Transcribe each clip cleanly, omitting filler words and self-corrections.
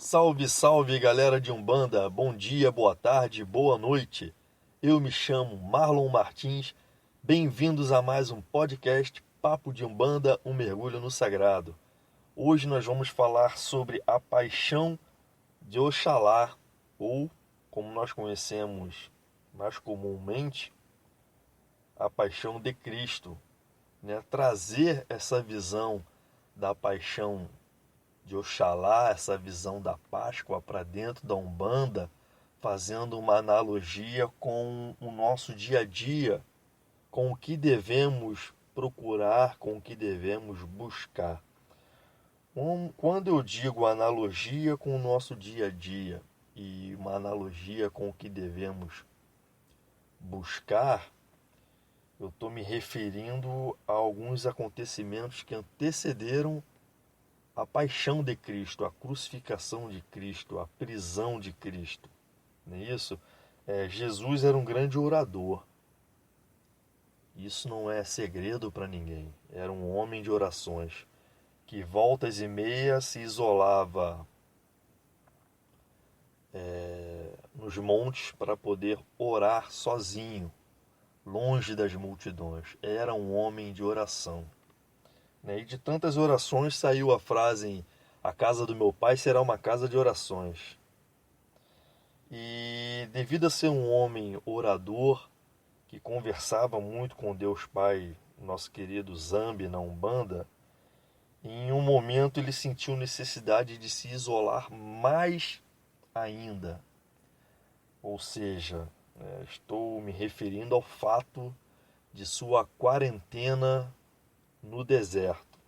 Salve, salve galera de Umbanda, bom dia, boa tarde, boa noite. Eu me chamo Marlon Martins, bem-vindos a mais um podcast Papo de Umbanda, um mergulho no sagrado. Hoje nós vamos falar sobre a paixão de Oxalá, ou como nós conhecemos mais comumente, a paixão de Cristo, né? Trazer essa visão da paixão de Oxalá, essa visão da Páscoa para dentro da Umbanda, fazendo uma analogia com o nosso dia a dia, com o que devemos procurar, com o que devemos buscar. Quando eu digo analogia com o nosso dia a dia e uma analogia com o que devemos buscar, eu estou me referindo a alguns acontecimentos que antecederam a paixão de Cristo, a crucificação de Cristo, a prisão de Cristo. Não é isso? Jesus era um grande orador. Isso não é segredo para ninguém. Era um homem de orações que voltas e meias se isolava nos montes para poder orar sozinho, longe das multidões. Era um homem de oração. Né? E de tantas orações saiu a frase: a casa do meu pai será uma casa de orações. E devido a ser um homem orador, que conversava muito com Deus Pai, nosso querido Zambi na Umbanda, em um momento ele sentiu necessidade de se isolar mais ainda. Ou seja, estou me referindo ao fato de sua quarentena no deserto,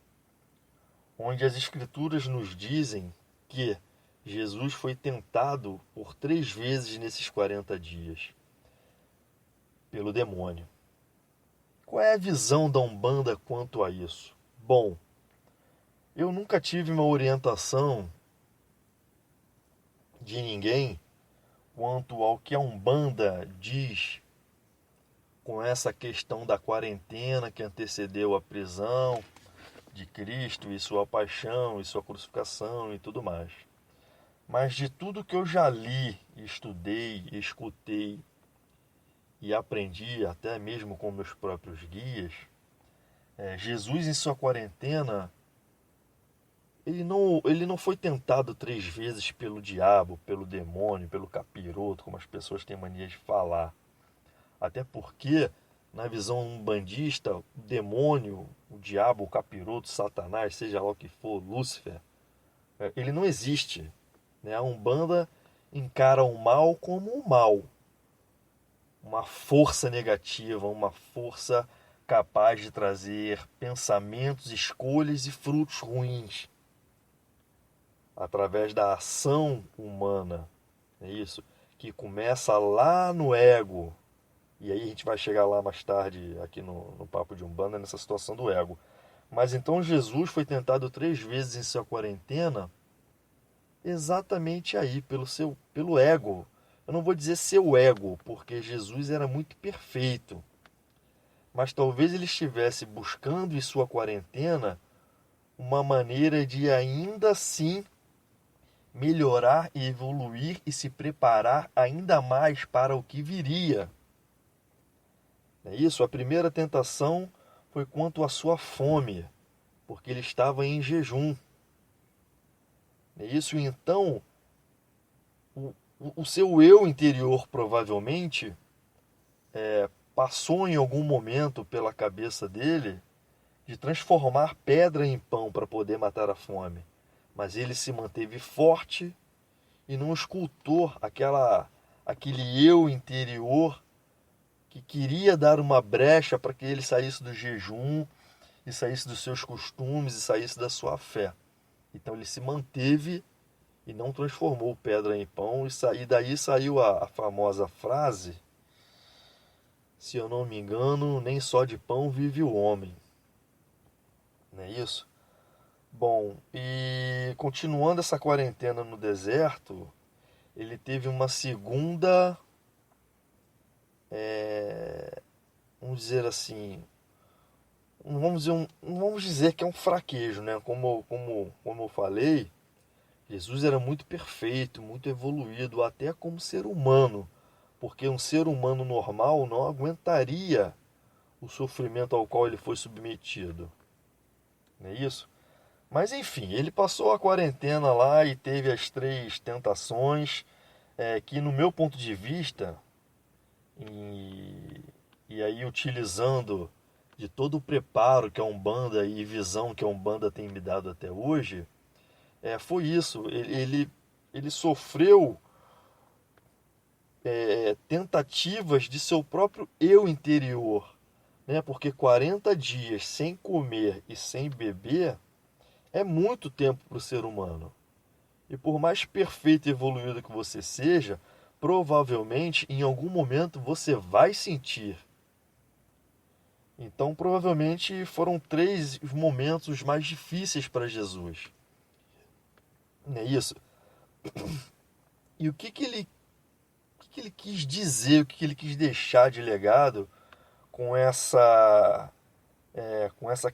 onde as Escrituras nos dizem que Jesus foi tentado por 3 vezes nesses 40 dias pelo demônio. Qual é a visão da Umbanda quanto a isso? Bom, eu nunca tive uma orientação de ninguém quanto ao que a Umbanda diz com essa questão da quarentena que antecedeu a prisão de Cristo e sua paixão e sua crucificação e tudo mais. Mas de tudo que eu já li, estudei, escutei e aprendi, até mesmo com meus próprios guias, Jesus em sua quarentena, ele não foi tentado 3 vezes pelo diabo, pelo demônio, pelo capiroto, como as pessoas têm mania de falar. Até porque, na visão umbandista, o demônio, o diabo, o capiroto, Satanás, seja lá o que for, Lúcifer, ele não existe. Né? A Umbanda encara o mal como o mal, uma força negativa, uma força capaz de trazer pensamentos, escolhas e frutos ruins através da ação humana. É isso que começa lá no ego. E aí a gente vai chegar lá mais tarde aqui no Papo de Umbanda, nessa situação do ego. Mas então Jesus foi tentado 3 vezes em sua quarentena, exatamente aí, pelo ego. Eu não vou dizer seu ego, porque Jesus era muito perfeito. Mas talvez ele estivesse buscando em sua quarentena uma maneira de ainda assim melhorar e evoluir e se preparar ainda mais para o que viria. É isso, a primeira tentação foi quanto à sua fome, porque ele estava em jejum. É isso, então, o seu eu interior provavelmente passou em algum momento pela cabeça dele de transformar pedra em pão para poder matar a fome. Mas ele se manteve forte e não escutou aquele eu interior que queria dar uma brecha para que ele saísse do jejum e saísse dos seus costumes e saísse da sua fé. Então ele se manteve e não transformou pedra em pão, e daí saiu a famosa frase: se eu não me engano, nem só de pão vive o homem. Não é isso? Bom, e continuando essa quarentena no deserto, ele teve uma segunda, vamos dizer assim, não vamos dizer que é um fraquejo, né? Como eu falei, Jesus era muito perfeito, muito evoluído, até como ser humano, porque um ser humano normal não aguentaria o sofrimento ao qual ele foi submetido. Não é isso? Mas enfim, ele passou a quarentena lá e teve as 3 tentações, que no meu ponto de vista, e, e aí utilizando de todo o preparo que a Umbanda e visão que a Umbanda tem me dado até hoje, foi isso. Ele sofreu tentativas de seu próprio eu interior, né? Porque 40 dias sem comer e sem beber é muito tempo para o ser humano. E por mais perfeito e evoluído que você seja, provavelmente em algum momento você vai sentir. Então, provavelmente foram 3 momentos mais difíceis para Jesus. Não é isso? E o que ele quis dizer, o que ele quis deixar de legado com essa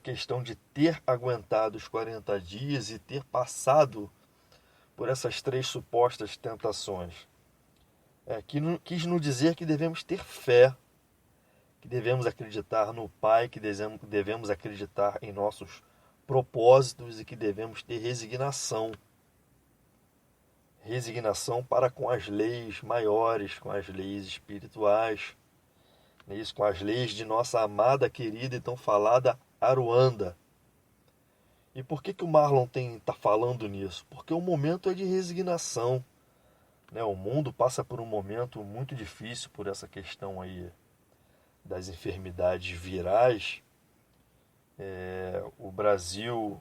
questão de ter aguentado os 40 dias e ter passado por essas 3 supostas tentações? Quis nos dizer que devemos ter fé, que devemos acreditar no Pai, que devemos acreditar em nossos propósitos e que devemos ter resignação. Resignação para com as leis maiores, com as leis espirituais, isso, com as leis de nossa amada, querida e tão falada Aruanda. E por que o Marlon está falando nisso? Porque o momento é de resignação. Né? O mundo passa por um momento muito difícil por essa questão aí das enfermidades virais. O Brasil,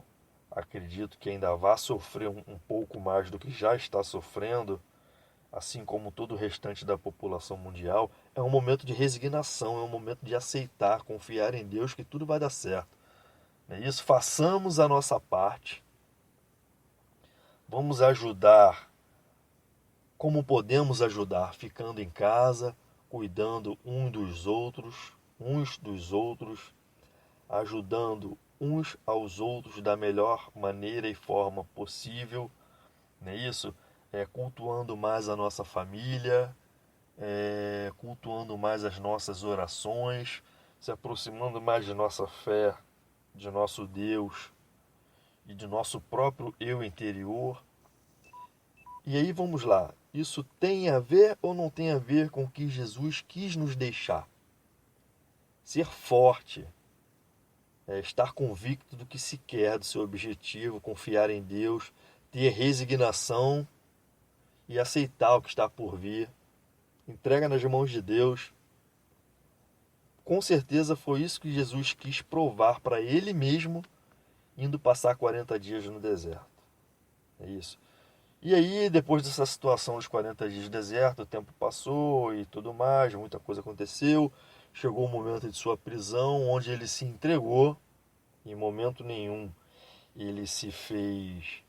acredito que ainda vai sofrer um pouco mais do que já está sofrendo, assim como todo o restante da população mundial. É um momento de resignação, é um momento de aceitar, confiar em Deus que tudo vai dar certo. É isso, façamos a nossa parte. Vamos ajudar como podemos ajudar, ficando em casa, cuidando uns dos outros, ajudando uns aos outros da melhor maneira e forma possível, não é isso? Cultuando mais a nossa família, cultuando mais as nossas orações, se aproximando mais de nossa fé, de nosso Deus e de nosso próprio eu interior. E aí vamos lá, isso tem a ver ou não tem a ver com o que Jesus quis nos deixar? Ser forte, estar convicto do que se quer, do seu objetivo, confiar em Deus, ter resignação e aceitar o que está por vir. Entrega nas mãos de Deus. Com certeza foi isso que Jesus quis provar para ele mesmo, indo passar 40 dias no deserto. É isso. E aí, depois dessa situação dos 40 dias de deserto, o tempo passou e tudo mais, muita coisa aconteceu. Chegou o momento de sua prisão, onde ele se entregou. Em momento nenhum ele se fez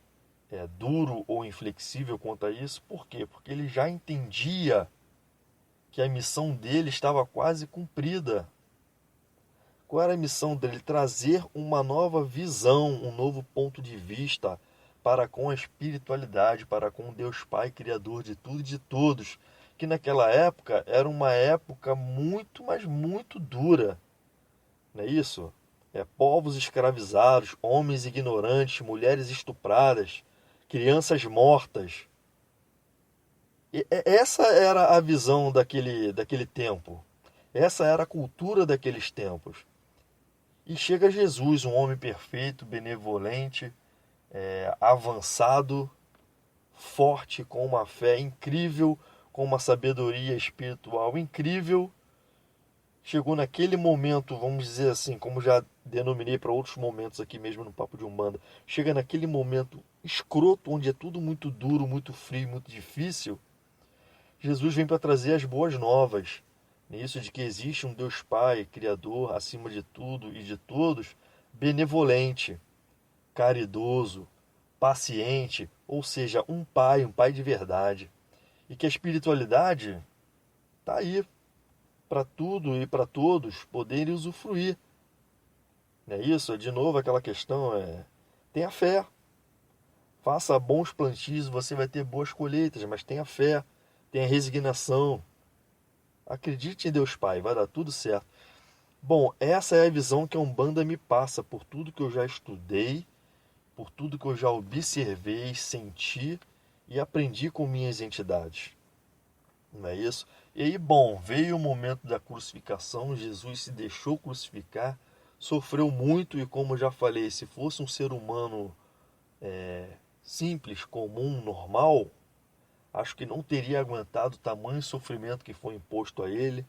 duro ou inflexível quanto a isso. Por quê? Porque ele já entendia que a missão dele estava quase cumprida. Qual era a missão dele? Trazer uma nova visão, um novo ponto de vista para com a espiritualidade, para com Deus Pai, Criador de tudo e de todos, que naquela época era uma época muito, mas muito dura. Não é isso? Povos escravizados, homens ignorantes, mulheres estupradas, crianças mortas. Essa era a visão daquele tempo. Essa era a cultura daqueles tempos. E chega Jesus, um homem perfeito, benevolente, avançado, forte, com uma fé incrível, com uma sabedoria espiritual incrível. Chegou naquele momento, vamos dizer assim, como já denominei para outros momentos aqui mesmo no Papo de Umbanda, chega naquele momento escroto, onde é tudo muito duro, muito frio, muito difícil. Jesus vem para trazer as boas novas, nisso de que existe um Deus Pai, Criador, acima de tudo e de todos, benevolente, caridoso, paciente, ou seja, um pai de verdade. E que a espiritualidade está aí para tudo e para todos poderem usufruir. Não é isso? De novo aquela questão tenha fé. Faça bons plantios, você vai ter boas colheitas, mas tenha fé, tenha resignação. Acredite em Deus Pai, vai dar tudo certo. Bom, essa é a visão que a Umbanda me passa por tudo que eu já estudei, por tudo que eu já observei, senti e aprendi com minhas entidades. Não é isso? E aí, bom, veio o momento da crucificação, Jesus se deixou crucificar, sofreu muito e, como já falei, se fosse um ser humano simples, comum, normal, acho que não teria aguentado o tamanho sofrimento que foi imposto a ele.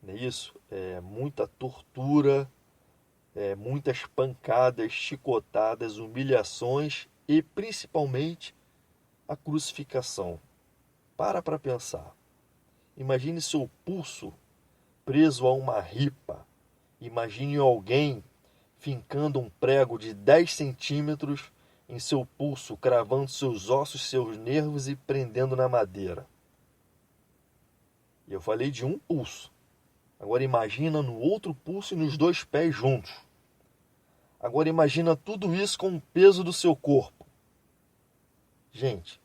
Não é isso? Muita tortura, muitas pancadas, chicotadas, humilhações e principalmente a crucificação. Para pensar. Imagine seu pulso preso a uma ripa. Imagine alguém fincando um prego de 10 centímetros em seu pulso, cravando seus ossos, seus nervos e prendendo na madeira. Eu falei de um pulso. Agora imagina no outro pulso e nos dois pés juntos. Agora imagina tudo isso com o peso do seu corpo. Gente,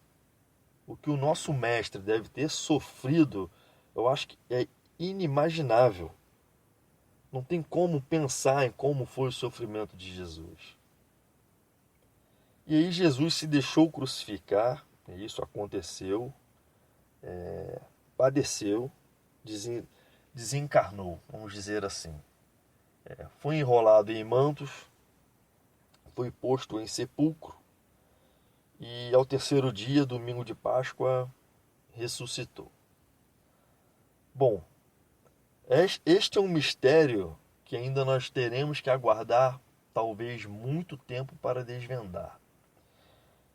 o que o nosso mestre deve ter sofrido, eu acho que é inimaginável. Não tem como pensar em como foi o sofrimento de Jesus. E aí Jesus se deixou crucificar, e isso aconteceu, padeceu, desencarnou, vamos dizer assim. Foi enrolado em mantos, foi posto em sepulcro, e ao terceiro dia, domingo de Páscoa, ressuscitou. Bom, este é um mistério que ainda nós teremos que aguardar talvez muito tempo para desvendar.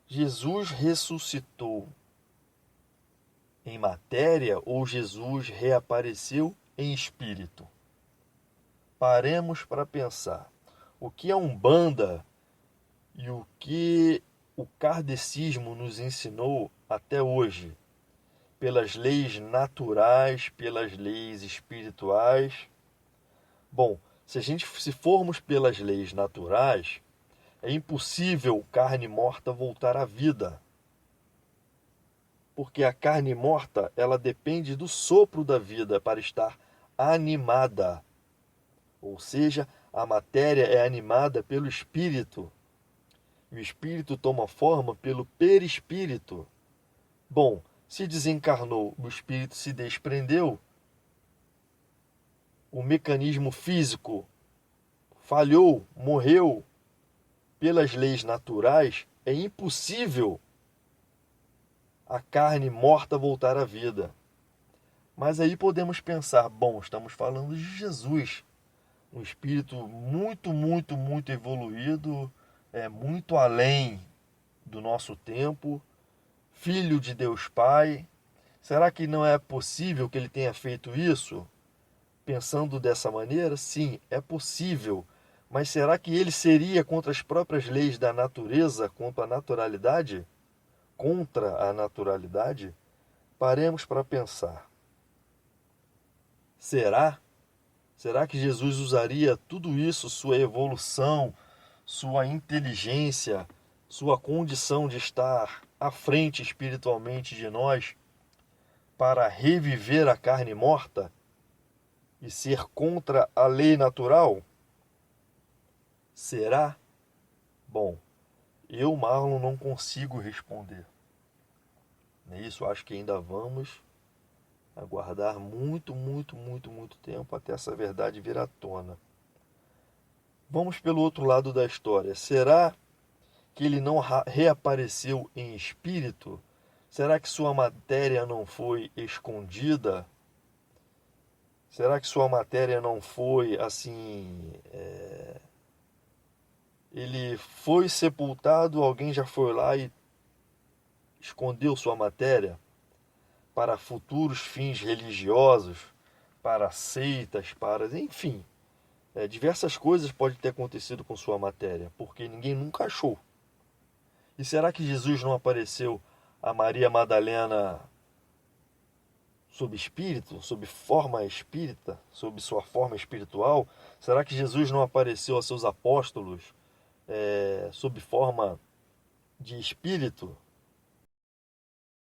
Jesus ressuscitou em matéria ou Jesus reapareceu em espírito? Paremos para pensar. O que a Umbanda e o que o kardecismo nos ensinou até hoje, pelas leis naturais, pelas leis espirituais. Bom, se formos pelas leis naturais, é impossível carne morta voltar à vida. Porque a carne morta, ela depende do sopro da vida para estar animada. Ou seja, a matéria é animada pelo espírito. E o espírito toma forma pelo perispírito. Bom, se desencarnou, o espírito se desprendeu, o mecanismo físico falhou, morreu. Pelas leis naturais, é impossível a carne morta voltar à vida. Mas aí podemos pensar, bom, estamos falando de Jesus, um espírito muito, muito, muito evoluído, muito além do nosso tempo, filho de Deus Pai. Será que não é possível que ele tenha feito isso? Pensando dessa maneira, sim, é possível. Mas será que ele seria contra as próprias leis da natureza, contra a naturalidade? Contra a naturalidade? Paremos para pensar. Será? Será que Jesus usaria tudo isso, sua evolução, sua inteligência, sua condição de estar à frente espiritualmente de nós, para reviver a carne morta e ser contra a lei natural? Será? Bom, eu, Marlon, não consigo responder. É isso, acho que ainda vamos aguardar muito, muito, muito, muito tempo até essa verdade vir à tona. Vamos pelo outro lado da história. Será que ele não reapareceu em espírito? Será que sua matéria não foi escondida? Será que sua matéria não foi assim... Ele foi sepultado, alguém já foi lá e escondeu sua matéria para futuros fins religiosos, para seitas, para... Enfim, diversas coisas podem ter acontecido com sua matéria, porque ninguém nunca achou. E será que Jesus não apareceu a Maria Madalena sob espírito, sob forma espírita, sob sua forma espiritual? Será que Jesus não apareceu a seus apóstolos sob forma de espírito,